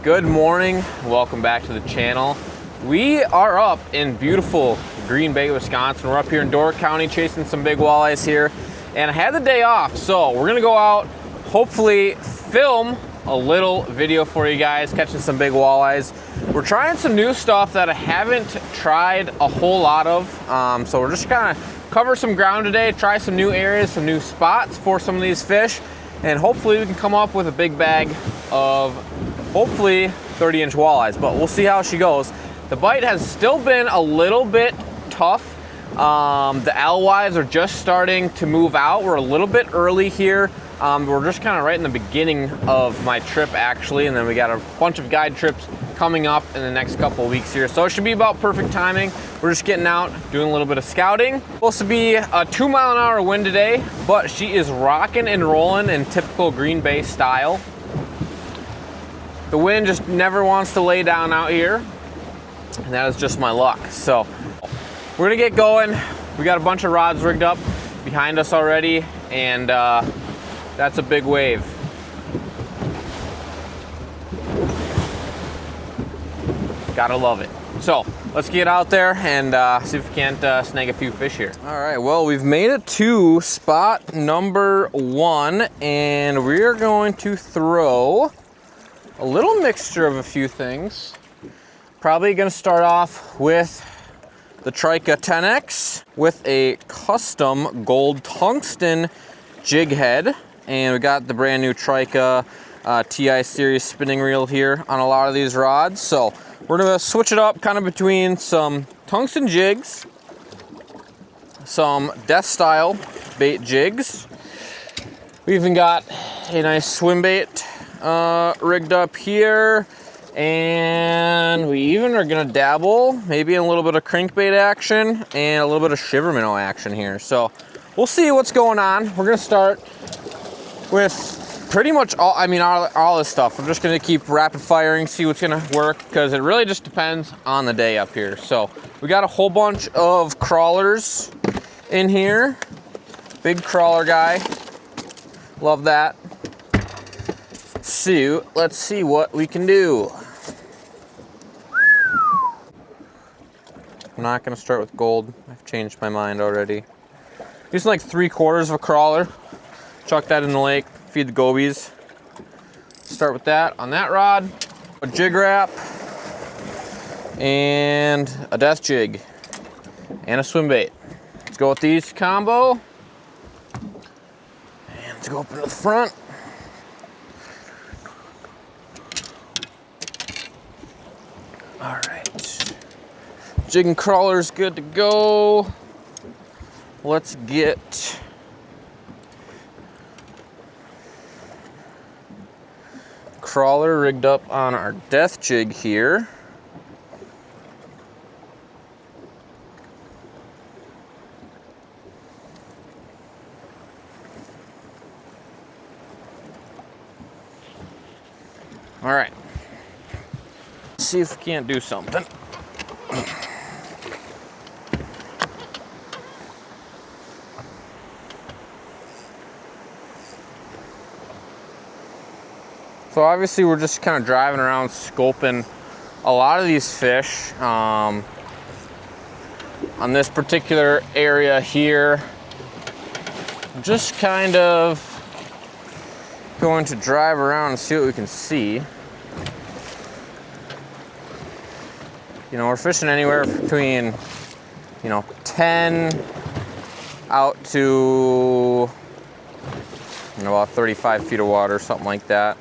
Good morning, welcome back to the channel. We are up in beautiful Green Bay, Wisconsin. We're up here in Door County chasing some big walleyes here, and I had the day off, so we're gonna go out, hopefully film a little video for you guys, catching some big walleyes. We're trying some new stuff that I haven't tried a whole lot of, so we're just gonna cover some ground today, try some new areas, some new spots for some of these fish, and hopefully we can come up with a big bag of hopefully 30-inch walleyes, but we'll see how she goes. The bite has still been a little bit tough. The alewives are just starting to move out. We're a little bit early here. We're just kind of right in the beginning of my trip actually, and then we got a bunch of guide trips coming up in the next couple of weeks here. So it should be about perfect timing. We're just getting out, doing a little bit of scouting. Supposed to be a 2-mile-an-hour wind today, but she is rocking and rolling in typical Green Bay style. The wind just never wants to lay down out here, and that is just my luck. So we're gonna get going. We got a bunch of rods rigged up behind us already, and that's a big wave. Gotta love it. So let's get out there and see if we can't snag a few fish here. All right, well, we've made it to spot number 1, and we're going to throw a little mixture of a few things. Probably gonna start off with the TRIKA 10X with a custom gold tungsten jig head. And we got the brand new TRIKA TI series spinning reel here on a lot of these rods. So we're gonna switch it up kind of between some tungsten jigs, some death style bait jigs. We even got a nice swim bait rigged up here, and we even are gonna dabble maybe in a little bit of crankbait action and a little bit of shiver minnow action here. So we'll see what's going on. We're gonna start with pretty much all this stuff. We're just gonna keep rapid firing, see what's gonna work, because it really just depends on the day up here. So we got a whole bunch of crawlers in here. Big crawler guy, love that. So let's see what we can do. I'm not gonna start with gold. I've changed my mind already. Using like 3/4 of a crawler. Chuck that in the lake, feed the gobies. Start with that on that rod. A jig wrap and a death jig and a swim bait. Let's go with these combo. And let's go up into the front. All right, jig and crawler's good to go. Let's get crawler rigged up on our death jig here. All right. See if we can't do something. So obviously we're just kind of driving around scoping a lot of these fish on this particular area here. Just kind of going to drive around and see what we can see. You know, we're fishing anywhere between, 10 out to, about 35 feet of water, something like that.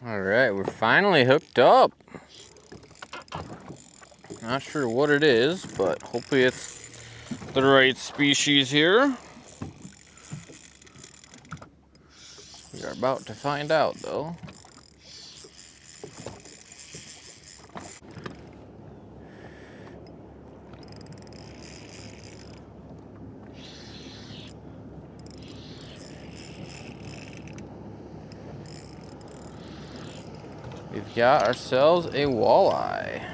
All right, we're finally hooked up. Not sure what it is, but hopefully it's the right species here. We We're about to find out, though. We've got ourselves a walleye.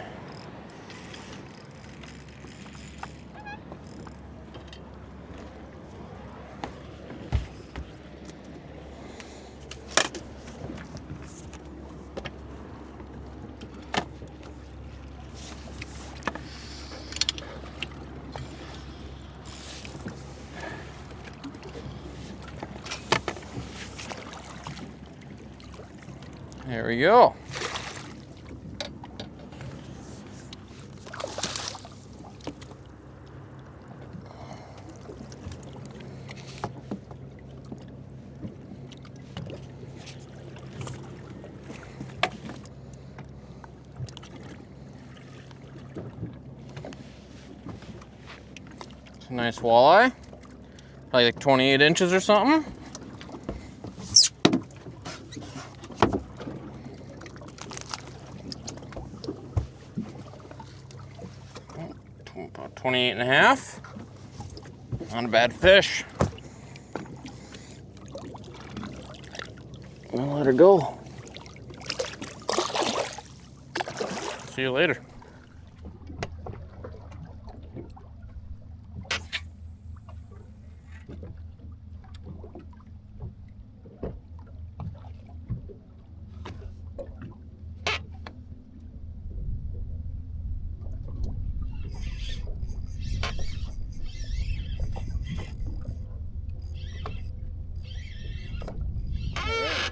There we go. It's a nice walleye. Probably like 28 inches or something. About 28 and a half. Not a bad fish. We'll let her go. See you later.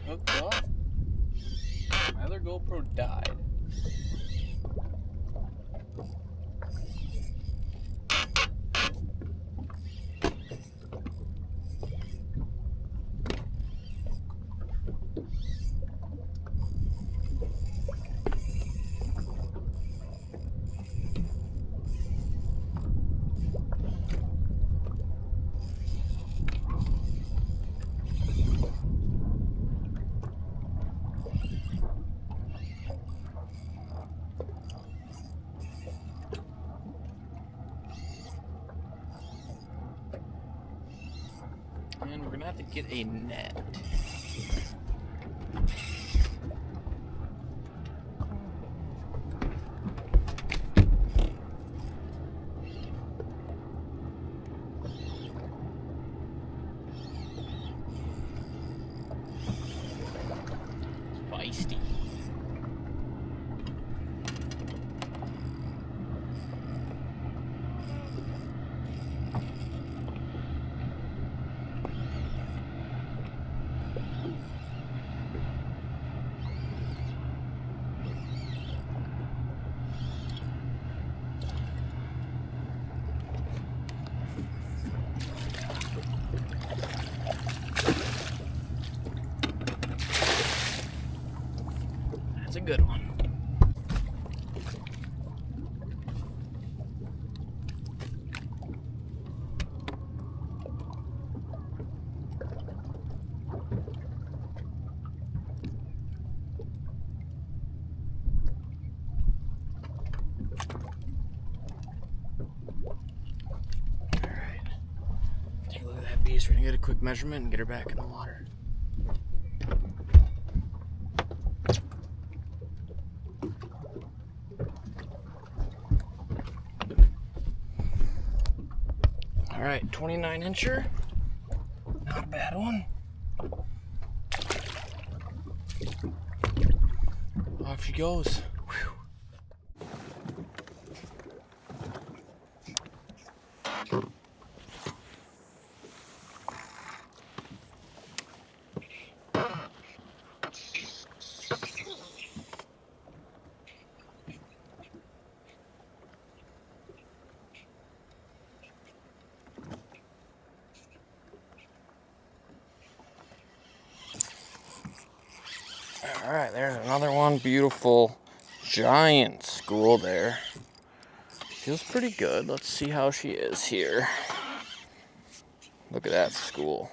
Hooked up. My other GoPro died. And we're gonna have to get a net. Feisty. That's a good one. Alright. Take a look at that beast. We're gonna get a quick measurement and get her back in the water. All right, 29 incher. Not a bad one. Off she goes. Whew. All right, there's another one. Beautiful giant school there. Feels pretty good. Let's see how she is here. Look at that school.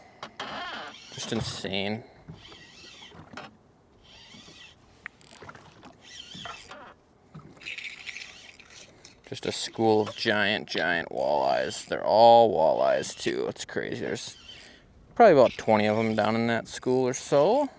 Just insane. Just a school of giant walleyes. They're all walleyes too. It's crazy. There's probably about 20 of them down in that school or so.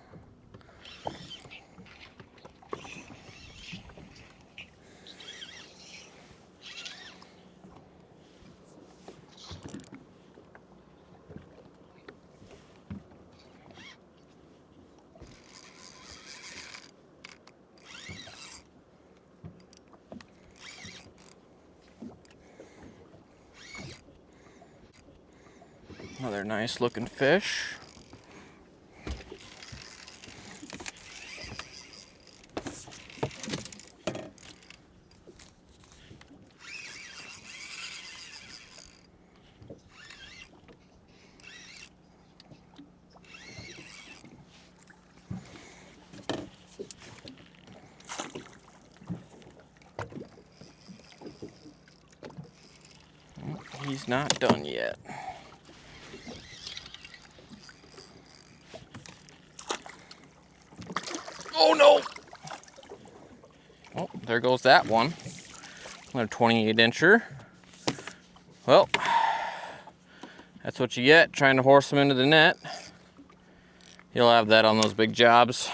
Another nice looking fish. He's not done yet. Oh no! Oh, there goes that one. Another 28-incher. Well, that's what you get trying to horse them into the net. You'll have that on those big jobs.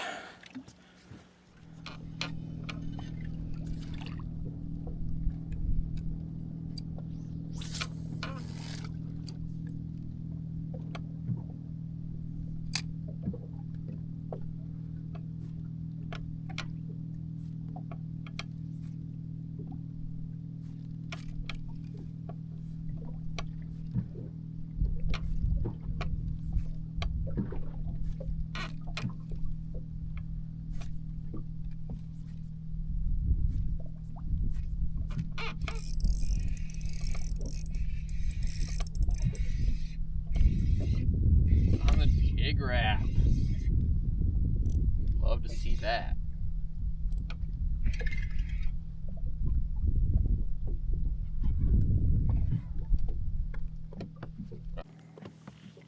On the jig wrap. We'd love to see that.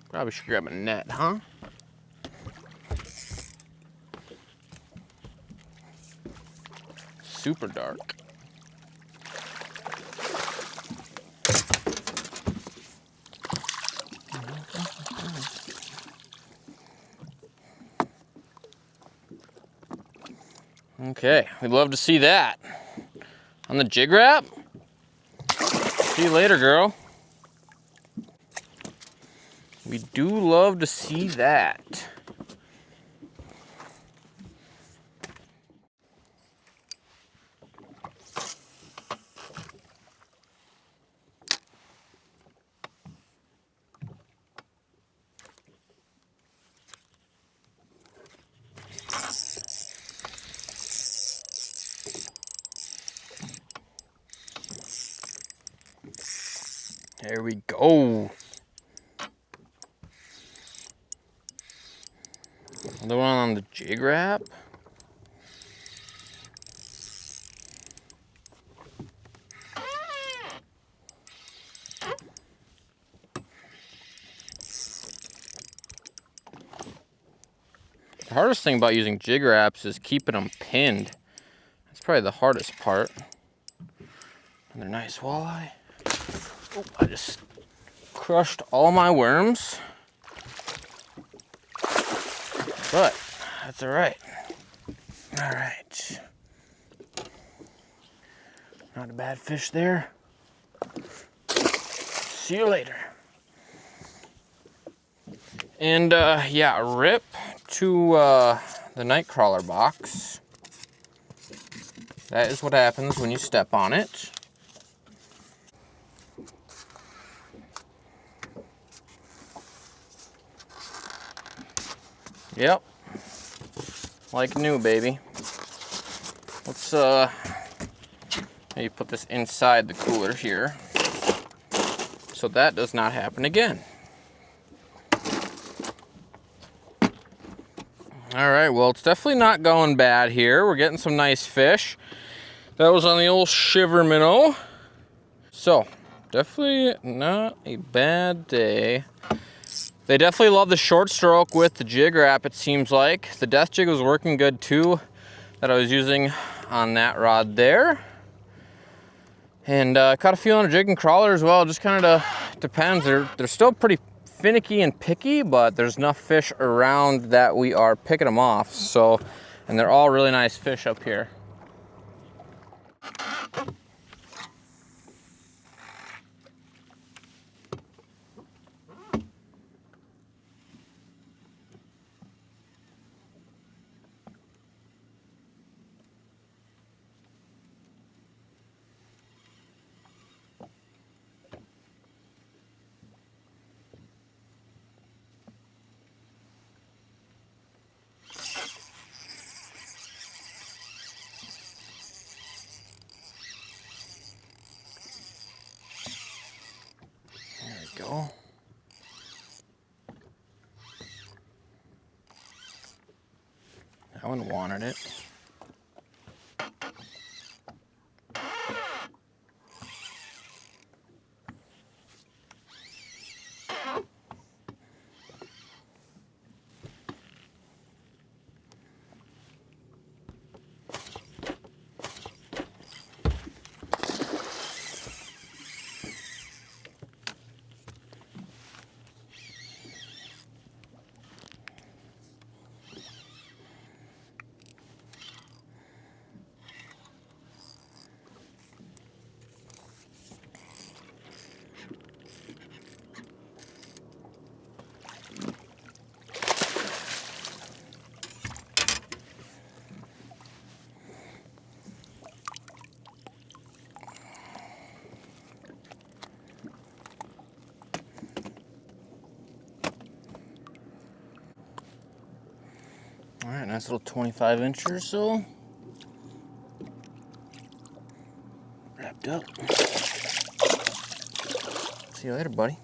Probably should grab a net, huh? Super dark. Okay, we'd love to see that. On the jig wrap. See you later, girl. We do love to see that. There we go. Another one on the jig wrap. The hardest thing about using jig wraps is keeping them pinned. That's probably the hardest part. Another nice walleye. Oh, I just crushed all my worms. But that's all right. All right. Not a bad fish there. See you later. And yeah, a rip to the nightcrawler box. That is what happens when you step on it. Yep, like new, baby. Let's maybe put this inside the cooler here so that does not happen again. All right, well, it's definitely not going bad here. We're getting some nice fish. That was on the old shiver minnow. So, definitely not a bad day. They definitely love the short stroke with the jig wrap, it seems like. The death jig was working good too, that I was using on that rod there. And caught a few on a jig and crawler as well. Just kind of depends. They're still pretty finicky and picky, but there's enough fish around that we are picking them off. So, and they're all really nice fish up here. Go. That one wanted it. All right, nice little 25-incher or so. Wrapped up. See you later, buddy.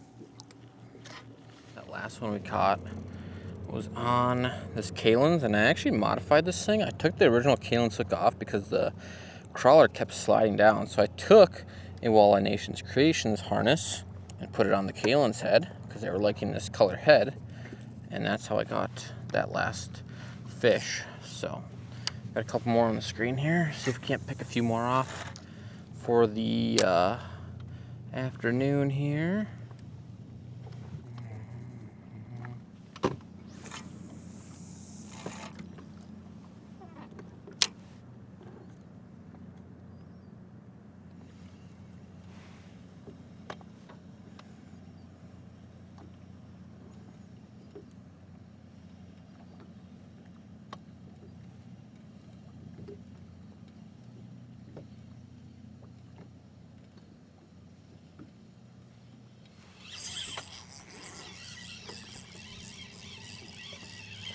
That last one we caught was on this Kalin's, and I actually modified this thing. I took the original Kalin's hook off because the crawler kept sliding down. So I took a Walleye Nations Creations harness and put it on the Kalin's head because they were liking this color head. And that's how I got that last fish. So got a couple more on the screen here. See if we can't pick a few more off for the afternoon here.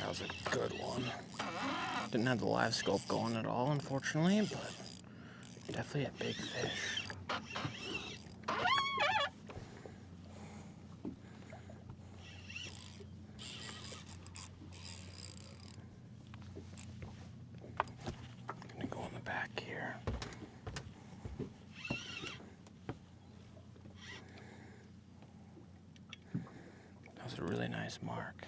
That was a good one. Didn't have the live scope going at all, unfortunately, but definitely a big fish. Gonna go in the back here. That was a really nice mark.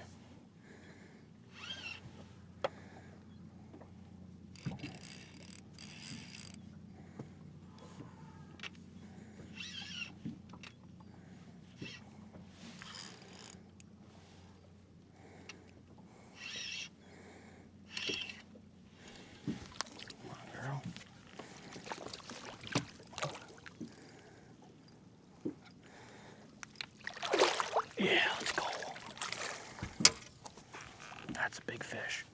Yeah, let's go. That's a big fish.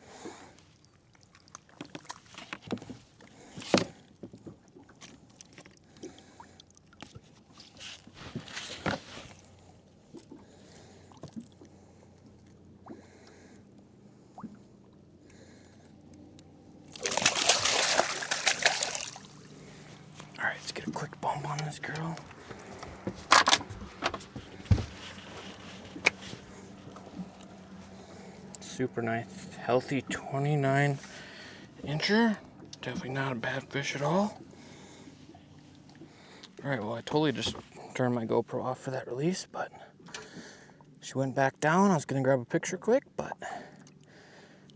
All right, let's get a quick bump on this girl. Super nice, healthy 29-incher. Definitely not a bad fish at all. All right, well, I totally just turned my GoPro off for that release, but she went back down. I was gonna grab a picture quick, but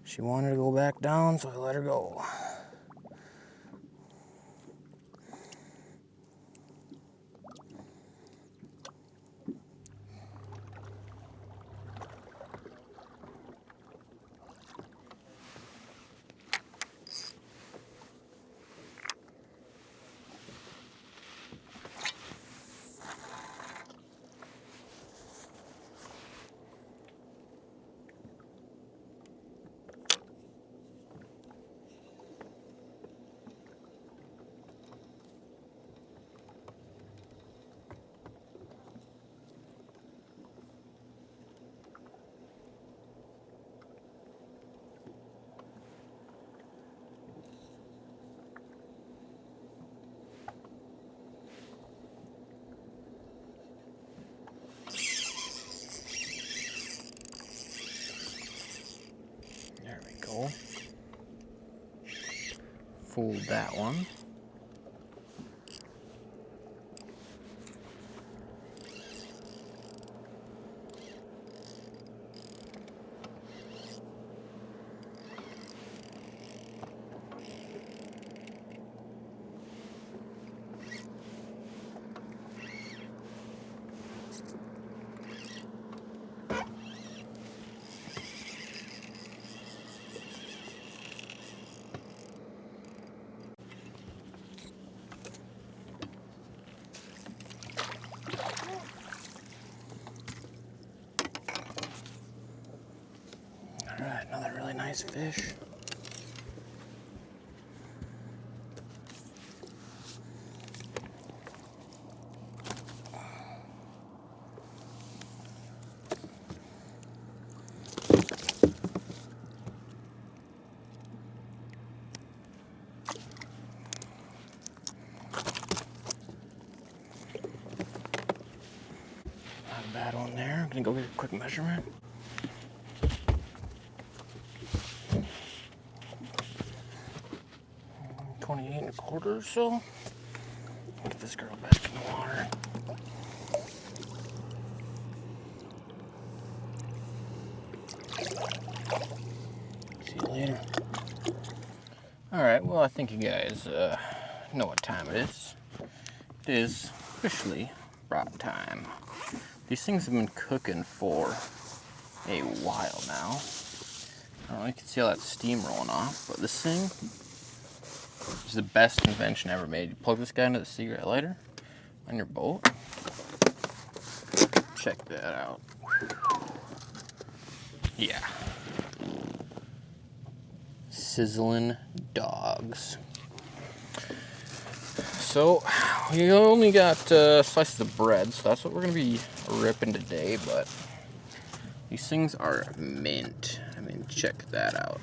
she wanted to go back down, so I let her go. fooled that one. All right, another really nice fish. Not a bad one there. I'm gonna go get a quick measurement. 28 1/4 or so. Get this girl back in the water. See you later. All right, well, I think you guys know what time it is. It is officially brat time. These things have been cooking for a while now. I don't know, you can see all that steam rolling off, but this thing is the best invention ever made. You plug this guy into the cigarette lighter on your boat. Check that out. Yeah. Sizzling dogs. So, we only got slices of bread, so that's what we're gonna be ripping today, but these things are mint. I mean, check that out.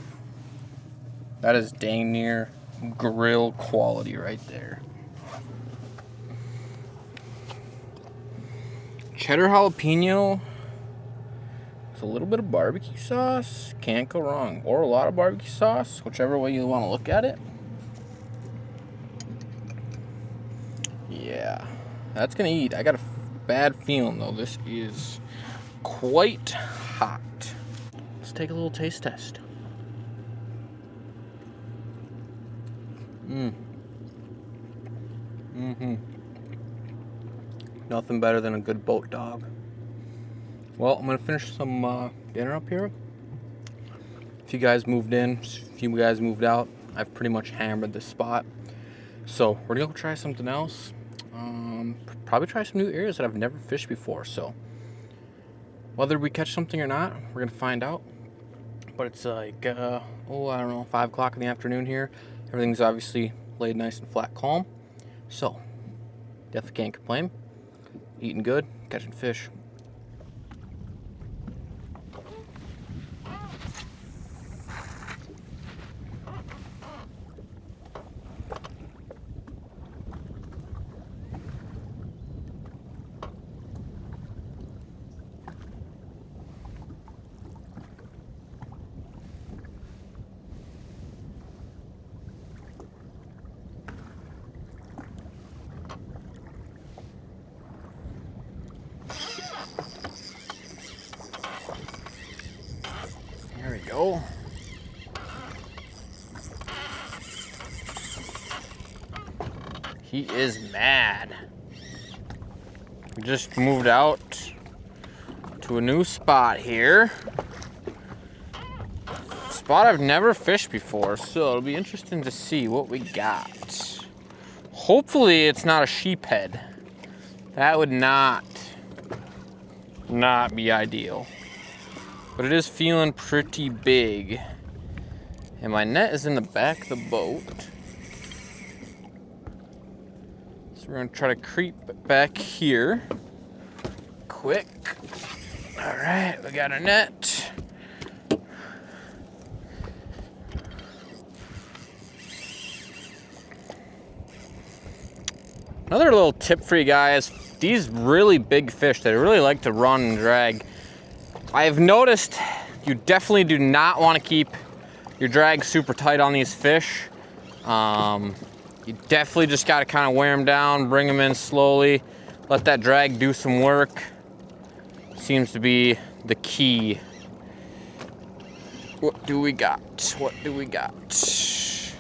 That is dang near grill quality right there. Cheddar jalapeno with a little bit of barbecue sauce, can't go wrong. Or a lot of barbecue sauce, whichever way you want to look at it. Yeah, that's gonna eat. I got a bad feeling though, this is quite hot. Let's take a little taste test. Nothing better than a good boat dog. Well, I'm gonna finish some dinner up here. If you guys moved in, if you guys moved out, I've pretty much hammered this spot. So we're gonna go try something else. Probably try some new areas that I've never fished before. So whether we catch something or not, we're gonna find out. But it's like, I don't know, 5 o'clock in the afternoon here. Everything's obviously laid nice and flat, calm. So definitely can't complain. Eating good, catching fish. There we go. He is mad. We just moved out to a new spot here. Spot I've never fished before, so it'll be interesting to see what we got. Hopefully it's not a sheephead. That would not be ideal. But it is feeling pretty big. And my net is in the back of the boat. So we're gonna try to creep back here. Quick. All right, we got our net. Another little tip for you guys, these really big fish, they really like to run and drag. I've noticed you definitely do not want to keep your drag super tight on these fish. You definitely just got to kind of wear them down, bring them in slowly, let that drag do some work. Seems to be the key. What do we got? What do we got? Looks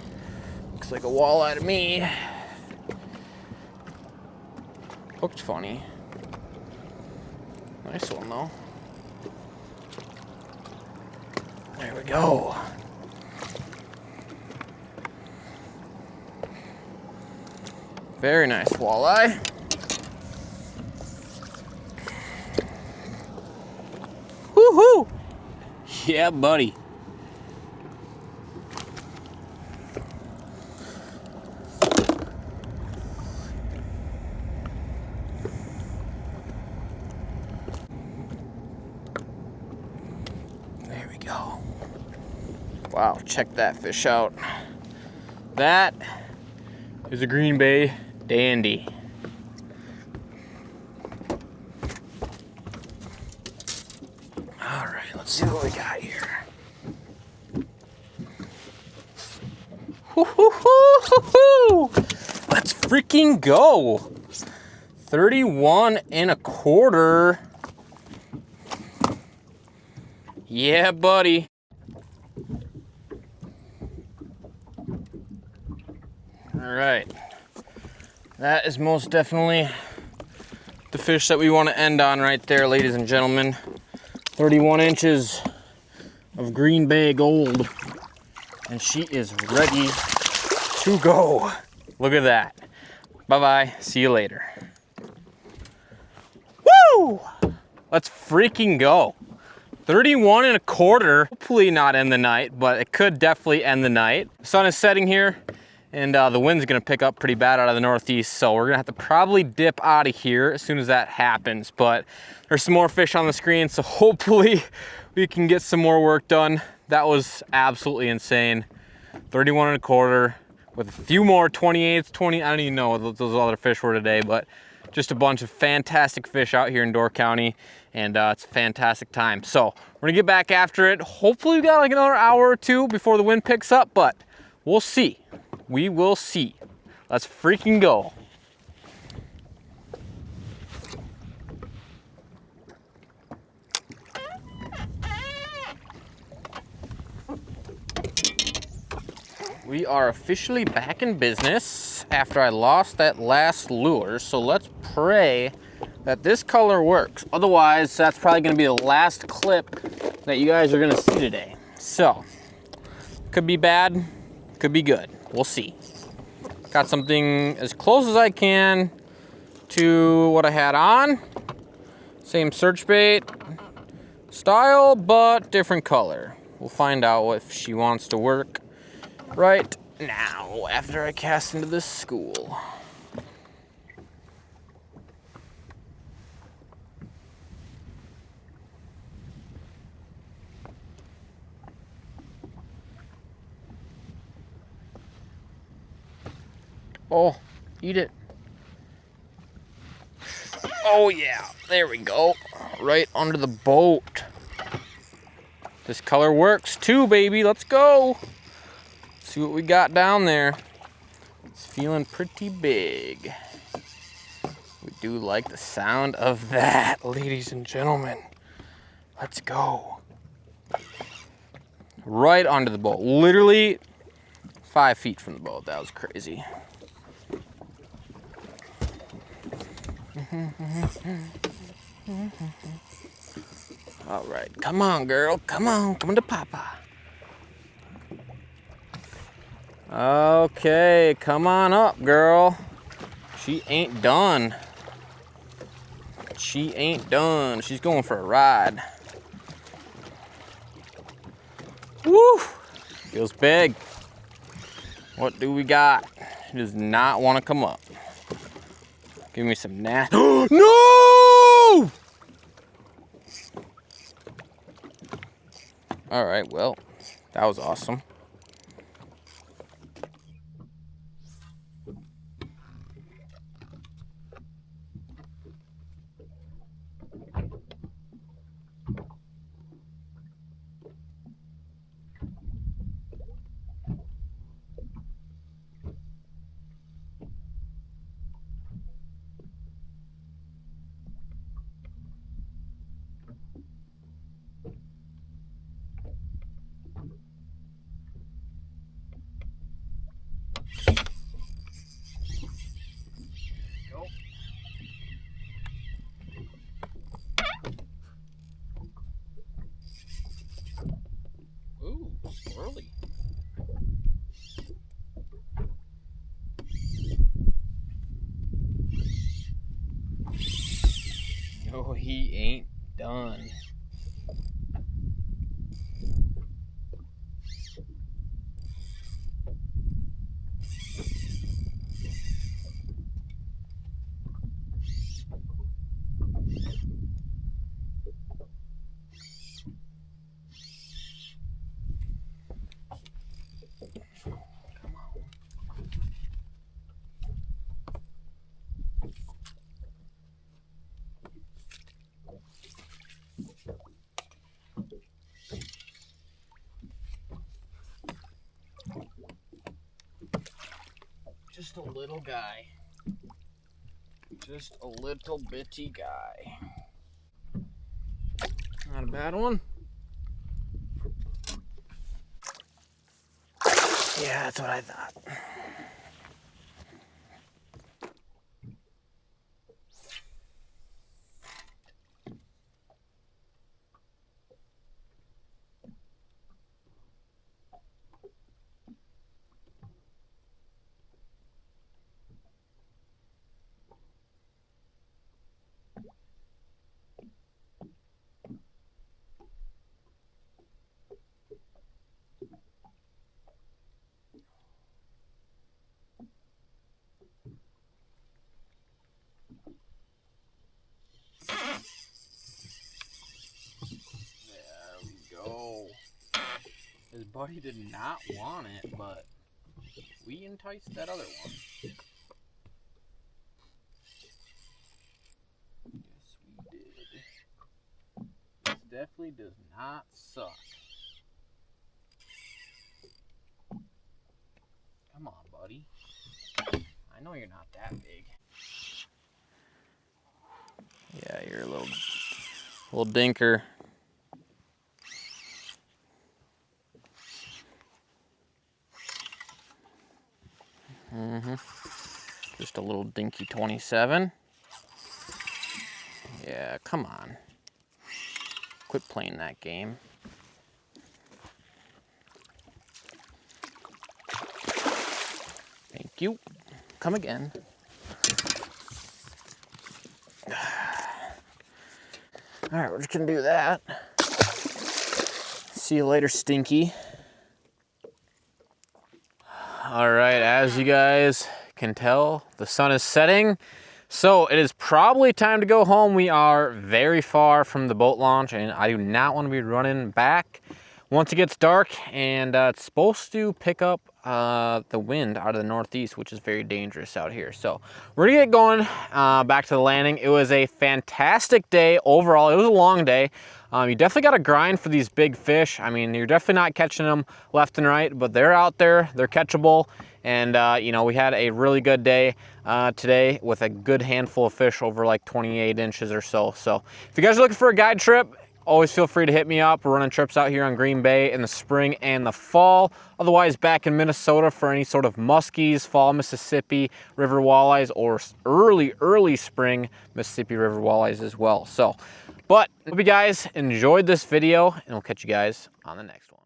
like a walleye to me. Looked funny. Nice one though. There we go. Very nice walleye. Woohoo! Yeah, buddy. There we go. Wow, check that fish out. That is a Green Bay dandy. All right, let's see what we got here. Woo-hoo-hoo-hoo-hoo! Let's freaking go. 31 1/4. Yeah, buddy. All right. That is most definitely the fish that we want to end on right there, ladies and gentlemen. 31 inches of Green Bay gold. And she is ready to go. Look at that. Bye-bye. See you later. Woo! Let's freaking go. 31 1/4. Hopefully not end the night, but it could definitely end the night. The sun is setting here. And the wind's gonna pick up pretty bad out of the northeast, so we're gonna have to probably dip out of here as soon as that happens. But there's some more fish on the screen, so hopefully we can get some more work done. That was absolutely insane. 31 1/4 with a few more 28s, 20, I don't even know what those other fish were today, but just a bunch of fantastic fish out here in Door County, and it's a fantastic time. So we're gonna get back after it. Hopefully we got like another hour or two before the wind picks up, but we'll see. We will see. Let's freaking go. We are officially back in business after I lost that last lure. So let's pray that this color works. Otherwise, that's probably gonna be the last clip that you guys are gonna see today. So, could be bad, could be good. We'll see. Got something as close as I can to what I had on. Same search bait style, but different color. We'll find out if she wants to work right now after I cast into this school. Oh, eat it. Oh yeah, there we go. Right under the boat. This color works too, baby. Let's go. See what we got down there. It's feeling pretty big. We do like the sound of that, ladies and gentlemen. Let's go. Right under the boat. Literally 5 feet from the boat. That was crazy. All right, come on, girl. Come on to Papa. Okay, come on up, girl. She ain't done. She ain't done. She's going for a ride. Woo! Feels big. What do we got? She does not want to come up. Give me some nasty. No! All right, well, that was awesome. he ain't done. Just a little guy. Just a little bitty guy. Not a bad one. Yeah, that's what I thought. His buddy did not want it, but we enticed that other one. Yes, we did. This definitely does not suck. Come on, buddy. I know you're not that big. Yeah, you're a little dinker. Just a little dinky 27. Yeah, come on. Quit playing that game. Thank you. Come again. All right, we're just gonna do that. See you later, Stinky. All right, as you guys can tell, the sun is setting. So it is probably time to go home. We are very far from the boat launch and I do not want to be running back once it gets dark, and it's supposed to pick up the wind out of the northeast, which is very dangerous out here. So we're gonna get going back to the landing. It was a fantastic day overall. It was a long day. You definitely got to grind for these big fish. I mean, you're definitely not catching them left and right, but they're out there, they're catchable. And you know, we had a really good day today with a good handful of fish, over like 28 inches or so. So if you guys are looking for a guide trip, always feel free to hit me up. We're running trips out here on Green Bay in the spring and the fall. Otherwise, back in Minnesota for any sort of muskies, fall Mississippi River walleyes, or early spring Mississippi River walleyes as well. So, but hope you guys enjoyed this video, and we'll catch you guys on the next one.